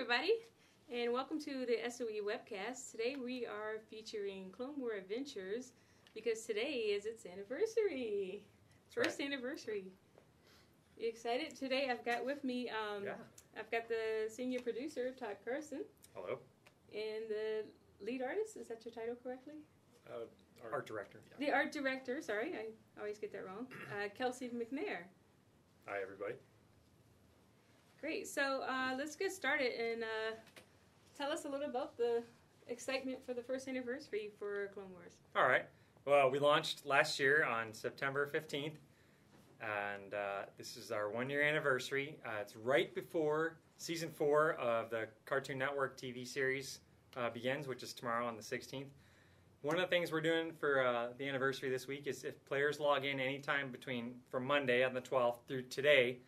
everybody, and welcome to the SOE Webcast. Today we are featuring Clone War Adventures because today is its anniversary. First anniversary. You excited? Today I've got with me, I've got the Senior Producer Todd Carson. Hello. And the Lead Artist, is that your title correctly? Art Director. Yeah. The Art Director, sorry, I always get that wrong. Kelsey McNair. Hi, everybody. Great, so let's get started and tell us a little about the excitement for the first anniversary for Clone Wars. All right. Well, we launched last year on September 15th, and this is our one-year anniversary. It's right before Season 4 of the Cartoon Network TV series begins, which is tomorrow on the 16th. One of the things we're doing for the anniversary this week is if players log in anytime from Monday on the 12th through today,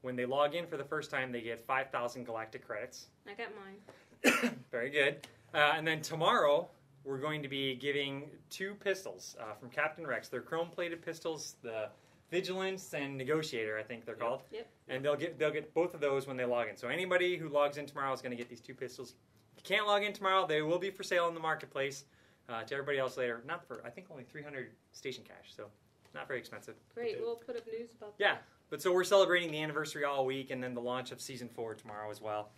when they log in for the first time, they get 5,000 galactic credits. I got mine. Very good. And then tomorrow, we're going to be giving 2 pistols from Captain Rex. They're chrome-plated pistols, the Vigilance and Negotiator, I think they're called. Yep. And they'll get both of those when they log in. So anybody who logs in tomorrow is going to get these 2 pistols. If you can't log in tomorrow, they will be for sale in the marketplace. To everybody else later. Not for, I think, only 300 station cash, so not very expensive. Great, we'll put up news about that. Yeah. But so we're celebrating the anniversary all week, and then the launch of Season 4 tomorrow as well.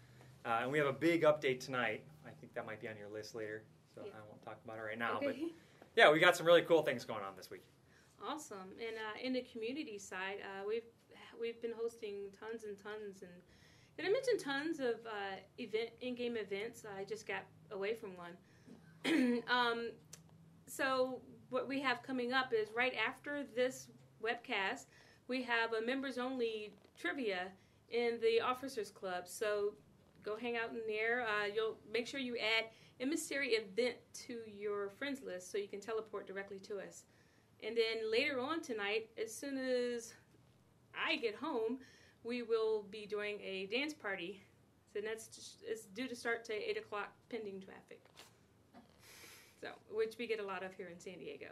And we have a big update tonight. I think that might be on your list later, so I won't talk about it right now. Okay. But yeah, we got some really cool things going on this week. Awesome. And in the community side, we've been hosting tons and tons. And did I mention tons of in-game events? I just got away from one. So what we have coming up is right after this webcast, we have a members-only trivia in the Officers Club. So go hang out in there. You'll make sure you add Emissary Event to your friends list so you can teleport directly to us. And then later on tonight, as soon as I get home, we will be doing a dance party. So it's due to start to 8 o'clock pending traffic. So, which we get a lot of here in San Diego.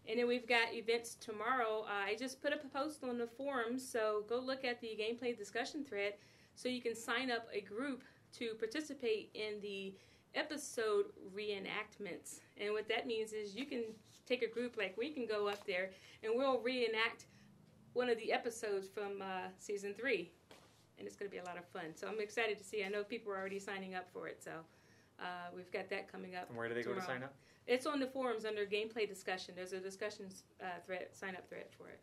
And then we've got events tomorrow. I just put up a post on the forums, so go look at the gameplay discussion thread so you can sign up a group to participate in the episode reenactments. And what that means is you can take a group, like we can go up there and we'll reenact one of the episodes from Season 3. And it's going to be a lot of fun. So I'm excited to see. I know people are already signing up for it, so we've got that coming up. And where do they tomorrow. Go to sign up? It's on the forums under gameplay discussion. There's a discussion thread, sign-up thread for it.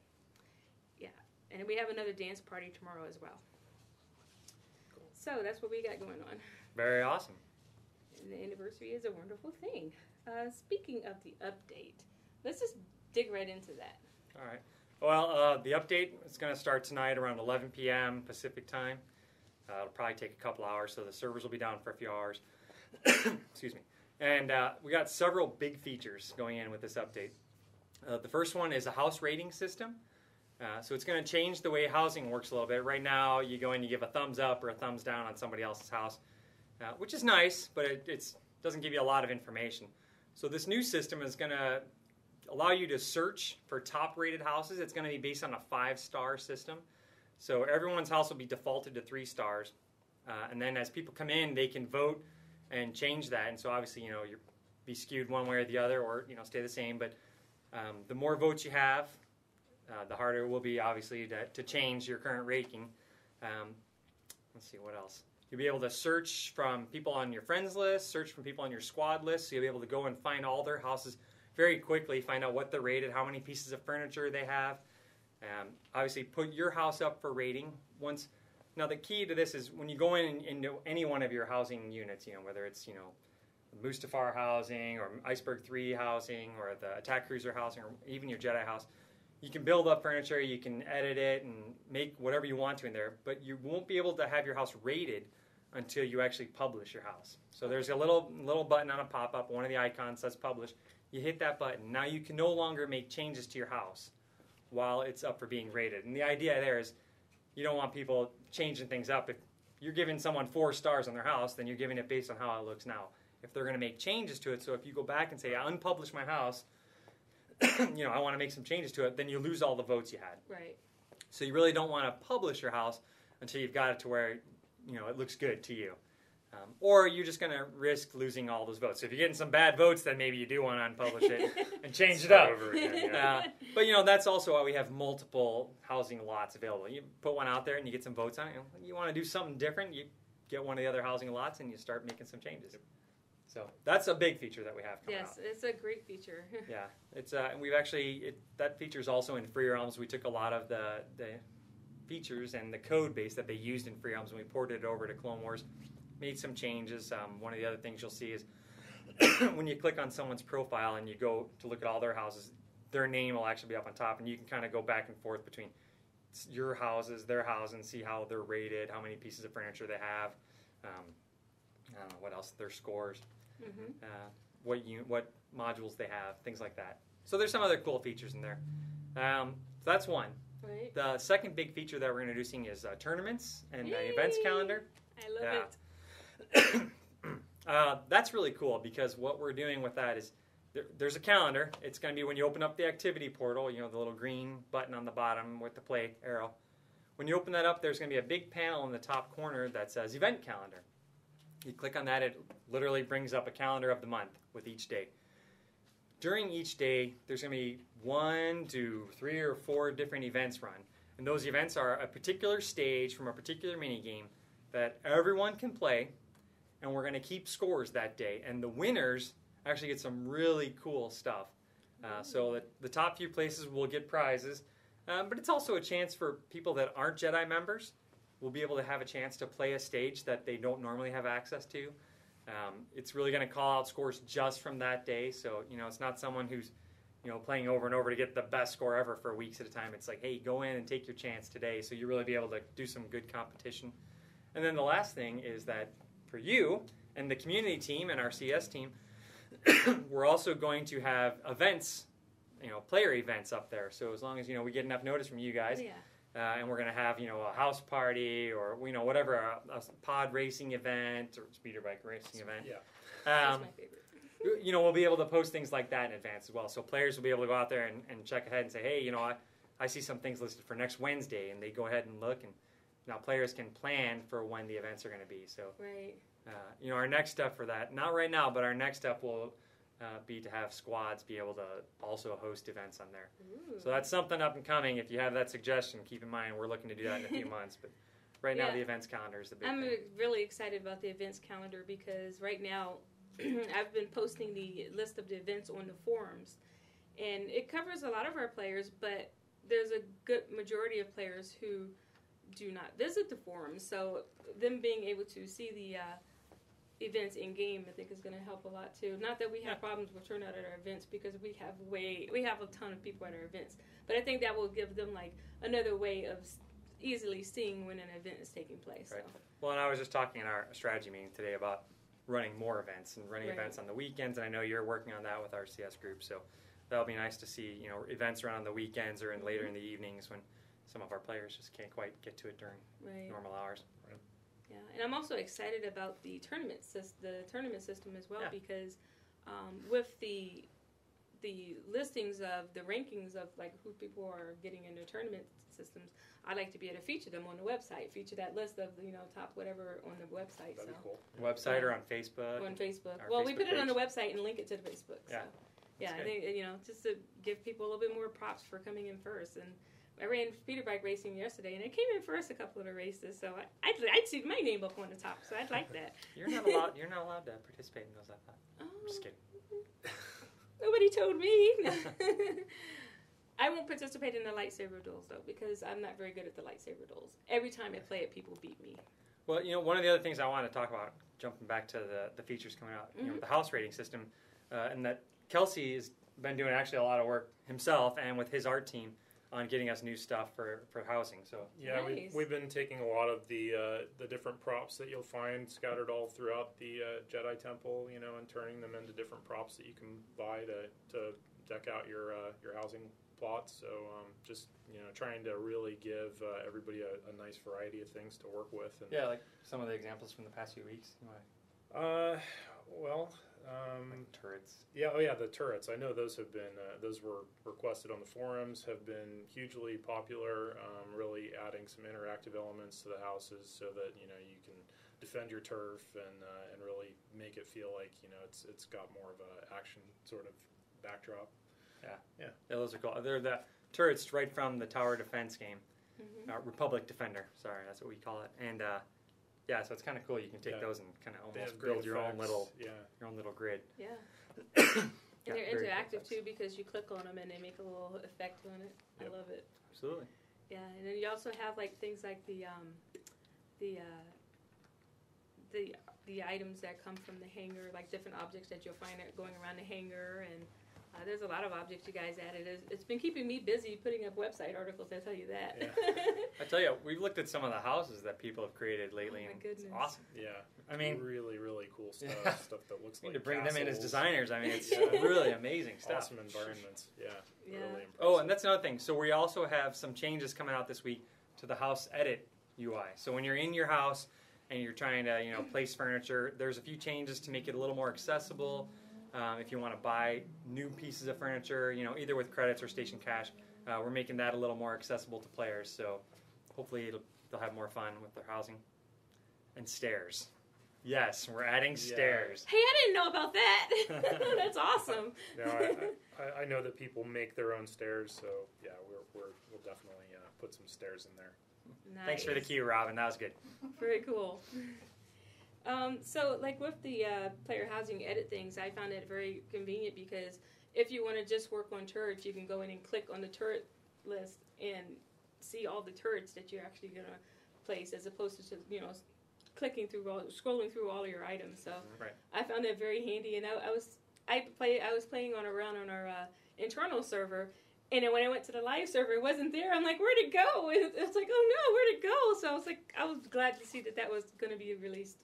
Yeah, and we have another dance party tomorrow as well. Cool. So that's what we got going on. Very awesome. And the anniversary is a wonderful thing. Speaking of the update, let's just dig right into that. All right. Well, the update is going to start tonight around 11 p.m. Pacific time. It'll probably take a couple hours, so the servers will be down for a few hours. Excuse me. And we got several big features going in with this update. The first one is a house rating system. So it's going to change the way housing works a little bit. Right now, you go in, you give a thumbs up or a thumbs down on somebody else's house, which is nice, but it doesn't give you a lot of information. So this new system is going to allow you to search for top-rated houses. It's going to be based on a 5-star system. So everyone's house will be defaulted to 3 stars. And then as people come in, they can vote and change that. And so obviously, you'll be skewed one way or the other, or stay the same. But the more votes you have, the harder it will be, obviously, to change your current ranking. Let's see, what else? You'll be able to search from people on your friends list, search from people on your squad list. So you'll be able to go and find all their houses very quickly, find out what they're rated, how many pieces of furniture they have. Obviously, put your house up for rating Now, the key to this is when you go into any one of your housing units, whether it's, Mustafar housing or Iceberg 3 housing or the Attack Cruiser housing or even your Jedi house, you can build up furniture, you can edit it and make whatever you want to in there, but you won't be able to have your house rated until you actually publish your house. So there's a little button on a pop-up, one of the icons says publish. You hit that button. Now you can no longer make changes to your house while it's up for being rated. And the idea there is you don't want people changing things up. If you're giving someone 4 stars on their house, then you're giving it based on how it looks now. If they're going to make changes to it, so if you go back and say, I unpublished my house, I want to make some changes to it, then you lose all the votes you had. Right. So you really don't want to publish your house until you've got it to where, it looks good to you. Or you're just going to risk losing all those votes. So if you're getting some bad votes, then maybe you do want to unpublish it and change it up. Over again, yeah. But that's also why we have multiple housing lots available. You put one out there and you get some votes on it. You want to do something different, you get one of the other housing lots and you start making some changes. So that's a big feature that we have coming out. Yes, it's a great feature. Yeah, it's and we've actually that feature is also in Free Realms. We took a lot of the features and the code base that they used in Free Realms and we ported it over to Clone Wars. Made some changes. One of the other things you'll see is when you click on someone's profile and you go to look at all their houses, their name will actually be up on top, and you can kind of go back and forth between your houses, their house, and see how they're rated, how many pieces of furniture they have. I don't know what else, their scores, what modules they have, things like that. So there's some other cool features in there. So that's one. Right. The second big feature that we're introducing is tournaments and events calendar. I love it. That's really cool because what we're doing with that is there's a calendar. It's going to be when you open up the activity portal, the little green button on the bottom with the play arrow. When you open that up, there's going to be a big panel in the top corner that says event calendar. You click on that, it literally brings up a calendar of the month with each day. During each day, there's going to be 1 to 3 or 4 different events run. And those events are a particular stage from a particular mini game that everyone can play. And we're going to keep scores that day. And the winners actually get some really cool stuff. So that the top few places will get prizes. But it's also a chance for people that aren't Jedi members will be able to have a chance to play a stage that they don't normally have access to. It's really going to call out scores just from that day. So, it's not someone who's, playing over and over to get the best score ever for weeks at a time. It's like, hey, go in and take your chance today. So you really be able to do some good competition. And then the last thing is that for you and the community team and our CS team, we're also going to have events, player events up there. So as long as, we get enough notice from you guys, and we're going to have, a house party or, whatever, a pod racing event or speeder bike racing event. Yeah. That's my favorite. We'll be able to post things like that in advance as well. So players will be able to go out there and check ahead and say, hey, I see some things listed for next Wednesday, and they go ahead and look, and now players can plan for when the events are going to be. So, right. Our next step for that, not right now, but our next step will be to have squads be able to also host events on there. Ooh. So that's something up and coming. If you have that suggestion, keep in mind we're looking to do that in a few months. But right now, the events calendar is the big thing. I'm really excited about the events calendar because right now I've been posting the list of the events on the forums, and it covers a lot of our players, but there's a good majority of players who do not visit the forums. So them being able to see the events in game, I think, is going to help a lot too. Not that we have problems with turnout at our events because we have a ton of people at our events, but I think that will give them like another way of easily seeing when an event is taking place. Right. So. Well, and I was just talking in our strategy meeting today about running more events and running events on the weekends, and I know you're working on that with our CS group, so that'll be nice to see, events around on the weekends or later in the evenings when some of our players just can't quite get to it during normal hours. Right. Yeah, and I'm also excited about the tournament system as well because with the listings of the rankings of like who people are getting into tournament systems, I like to be able to feature them on the website, feature that list of top whatever on the website. That'd be cool. Website or on Facebook? On Facebook. Our Well, Facebook we put it on the page. website and link it to the Facebook. So. Yeah, I think just to give people a little bit more props for coming in first. And I ran speeder bike racing yesterday, and I came in first a couple of the races, so I'd see my name up on the top, so I'd like that. You're not allowed to participate in those, I thought. Oh. Just kidding. Nobody told me. I won't participate in the lightsaber duels, though, because I'm not very good at the lightsaber duels. Every time I play it, people beat me. Well, one of the other things I want to talk about, jumping back to the features coming out, with the house rating system, and that Kelsey has been doing actually a lot of work himself and with his art team on getting us new stuff for housing. So yeah, nice. we've been taking a lot of the different props that you'll find scattered all throughout the Jedi Temple, and turning them into different props that you can buy to deck out your housing plots. So just trying to really give everybody a nice variety of things to work with. And like some of the examples from the past few weeks. Like turrets. The turrets. I know those have been those were requested on the forums, have been hugely popular. Really adding some interactive elements to the houses so that you can defend your turf and really make it feel like it's got more of a action sort of backdrop. Yeah, those are cool. They're the turrets right from the tower defense game, Republic Defender. Sorry, that's what we call it. And so it's kind of cool. You can take those and kind of almost build your own little grid. Yeah. And they're interactive too, because you click on them and they make a little effect on it. Yep. I love it. Absolutely. Yeah, and then you also have like things like the items that come from the hangar, like different objects that you'll find going around the hangar, and there's a lot of objects you guys added. It's been keeping me busy putting up website articles, I tell you that. Yeah. I tell you, we've looked at some of the houses that people have created lately, and it's awesome. Yeah, I mean, really, really cool stuff. Stuff that looks like to bring castles. them in as designers. I mean, it's really amazing stuff. Awesome environments. Yeah. Really impressive. Oh, and that's another thing. So we also have some changes coming out this week to the house edit UI. So when you're in your house and you're trying to place furniture, there's a few changes to make it a little more accessible. If you want to buy new pieces of furniture, either with credits or station cash, we're making that a little more accessible to players. So hopefully they'll have more fun with their housing. And stairs. Yes, we're adding stairs. Hey, I didn't know about that. That's awesome. No, I know that people make their own stairs, so yeah, we'll definitely put some stairs in there. Nice. Thanks for the cue, Robin. That was good. Very cool. So, like with the player housing edit things, I found it very convenient because if you want to just work on turrets, you can go in and click on the turret list and see all the turrets that you're actually going to place, as opposed to scrolling through all of your items. So I found that very handy, and I was playing on our internal server. And then when I went to the live server, it wasn't there. I'm like, where'd it go? It's like, oh no, where'd it go? So I was glad to see that was going to be released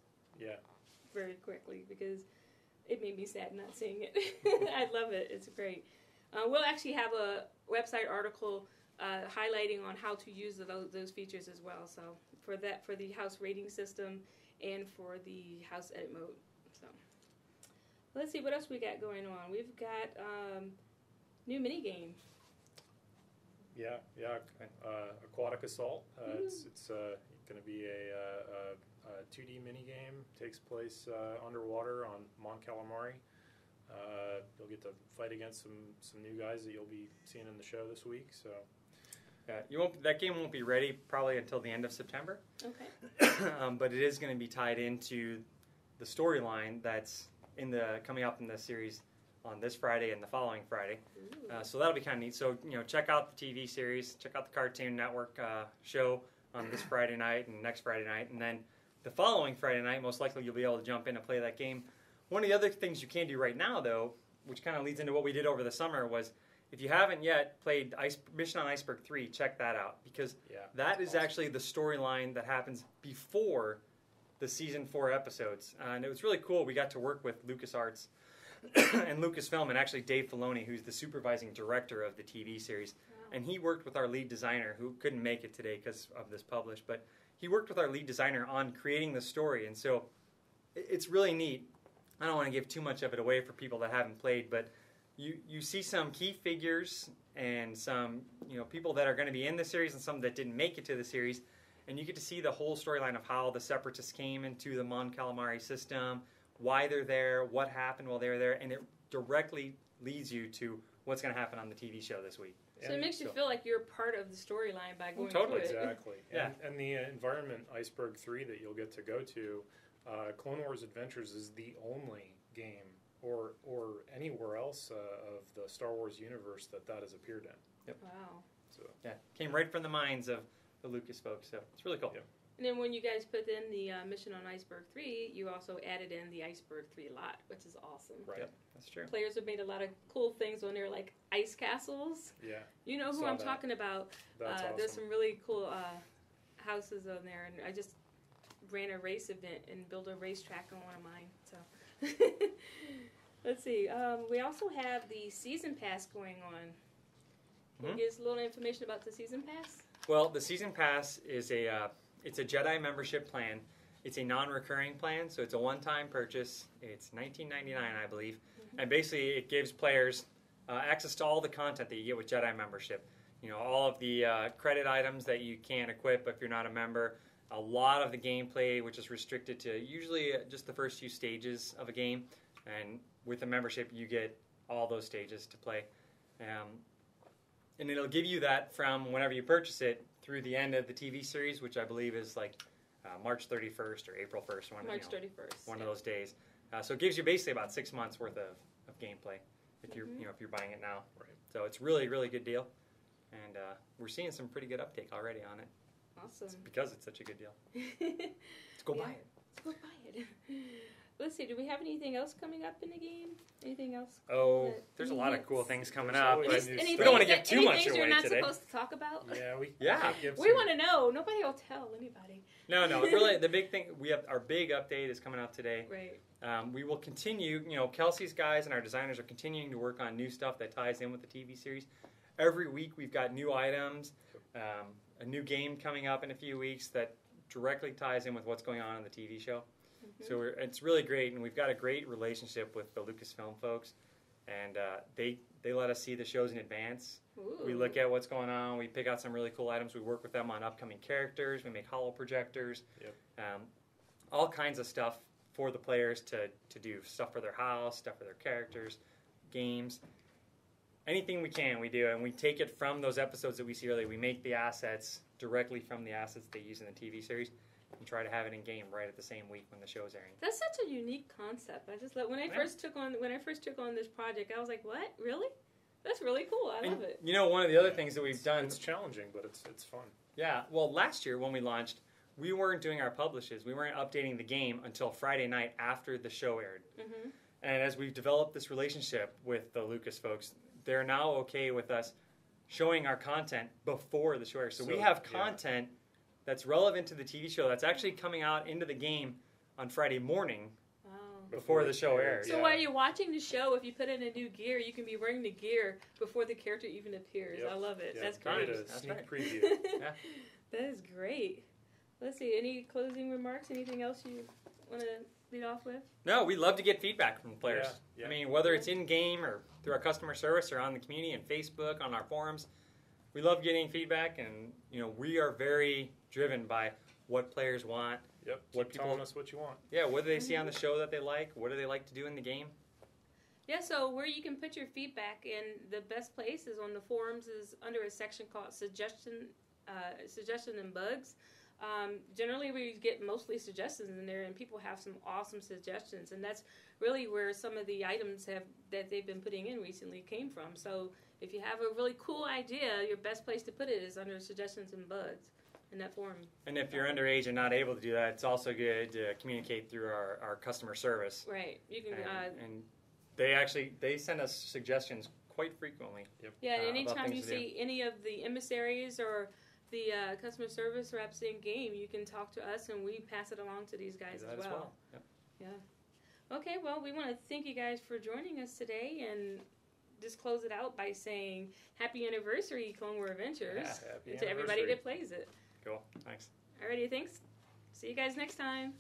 very quickly, because it made me sad not seeing it. I love it. It's great. We'll actually have a website article highlighting on how to use those features as well. So for the house rating system and for the house edit mode. So let's see what else we got going on. We've got new mini game. Yeah. Aquatic Assault. It's going to be a 2D mini game. Takes place underwater on Mon Calamari. You'll get to fight against some new guys that you'll be seeing in the show this week. So. Yeah, that game won't be ready probably until the end of September. Okay. But it is going to be tied into the storyline that's coming up in the series on this Friday and the following Friday. So that'll be kind of neat. So, check out the TV series, check out the Cartoon Network show on this Friday night and next Friday night. And then the following Friday night, most likely you'll be able to jump in and play that game. One of the other things you can do right now, though, which kind of leads into what we did over the summer, was if you haven't yet played Mission on Iceberg 3, check that out. Because that is actually the storyline that happens before the Season 4 episodes. And it was really cool. We got to work with LucasArts and Lucasfilm, and actually Dave Filoni, who's the supervising director of the TV series. Wow. And he worked with our lead designer, who couldn't make it today because of this publish, but he worked with our lead designer on creating the story. And so it's really neat. I don't want to give too much of it away for people that haven't played, but you see some key figures and some people that are going to be in the series and some that didn't make it to the series, and you get to see the whole storyline of how the Separatists came into the Mon Calamari system, why they're there, what happened while they were there, and it directly leads you to what's going to happen on the TV show this week. So it makes you feel like you're part of the storyline by going through it. Exactly. And the environment, Iceberg 3, that you'll get to go to, Clone Wars Adventures is the only game or anywhere else of the Star Wars universe that has appeared in. Yep. Wow. So came right from the minds of the Lucas folks, so it's really cool. Yep. And then when you guys put in the Mission on Iceberg 3, you also added in the Iceberg 3 lot, which is awesome. Right. Yep, that's true. Players have made a lot of cool things on there, like ice castles. Yeah. You know who I'm talking about. That's awesome. There's some really cool houses on there, and I just ran a race event and built a racetrack on one of mine. So let's see. We also have the Season Pass going on. Can you give us a little information about the Season Pass? Well, the Season Pass is it's a Jedi membership plan. It's a non-recurring plan, so it's a one-time purchase. It's $19.99, I believe. Mm-hmm. And basically it gives players access to all the content that you get with Jedi membership. All of the credit items that you can't equip if you're not a member, a lot of the gameplay, which is restricted to usually just the first few stages of a game. And with a membership, you get all those stages to play. And it'll give you that from whenever you purchase it through the end of the TV series, which I believe is like March 31st or April 1st. March 31st. One of those days. So it gives you basically about 6 months worth of gameplay if you're if you're buying it now. Right. So it's really, really good deal. And we're seeing some pretty good uptake already on it. Awesome. It's because it's such a good deal. Let's go buy it. Let's go buy it. Let's see, do we have anything else coming up in the game? Anything else? Oh, there's a lot of cool things coming up. always But new we don't want to give too much things away you're not today. supposed to talk about? Yeah, we give We want to know. Nobody will tell anybody. No, really, the big thing, we have our big update is coming out today. Right. We will continue, Kelsey's guys and our designers are continuing to work on new stuff that ties in with the TV series. Every week we've got new items, a new game coming up in a few weeks that directly ties in with what's going on in the TV show. Mm-hmm. So it's really great, and we've got a great relationship with the Lucasfilm folks, and they let us see the shows in advance. Ooh. We look at what's going on. We pick out some really cool items. We work with them on upcoming characters. We make holo projectors, all kinds of stuff for the players to do. Stuff for their house, stuff for their characters, games. Anything we can, we do. And we take it from those episodes that we see earlier. We make the assets directly from the assets they use in the TV series and try to have it in game right at the same week when the show's airing. That's such a unique concept. I just when I first took on this project, I was like, "What? Really? That's really cool. I love it." One of the other things that we've done... It's challenging, but it's fun. Yeah. Well, last year when we launched, we weren't doing our publishes. We weren't updating the game until Friday night after the show aired. Mm-hmm. And as we've developed this relationship with the Lucas folks, they're now okay with us showing our content before the show airs. So we have content that's relevant to the TV show that's actually coming out into the game on Friday morning before the show airs. So while you're watching the show, if you put in a new gear, you can be wearing the gear before the character even appears. Yep. I love it. Yep. That's great. A sneak right. preview. That is great. Let's see, any closing remarks? Anything else you want to lead off with? No, we love to get feedback from the players. Yeah. I mean, whether it's in-game or through our customer service or on the community and Facebook, on our forums, we love getting feedback, and we are very driven by what players want. Yep. What Keep telling us what you want. Yeah, what do they see on the show that they like? What do they like to do in the game? Yeah, so where you can put your feedback, and the best place is on the forums is under a section called suggestion and bugs. Generally, we get mostly suggestions in there, and people have some awesome suggestions, and that's really where some of the items that they've been putting in recently came from. So if you have a really cool idea, your best place to put it is under suggestions and bugs in that forum. And if you're underage and not able to do that, it's also good to communicate through our customer service. Right. You can. And they send us suggestions quite frequently. Yep. Yeah, and about anytime you things to do. see any of the emissaries or the customer service reps in game, you can talk to us, and we pass it along to these guys Do that as well. Yep. Yeah. Okay, well, we want to thank you guys for joining us today, and just close it out by saying happy anniversary, Clone War Adventures, Happy to everybody anniversary. that plays it. Cool. Thanks. Alrighty, thanks. See you guys next time.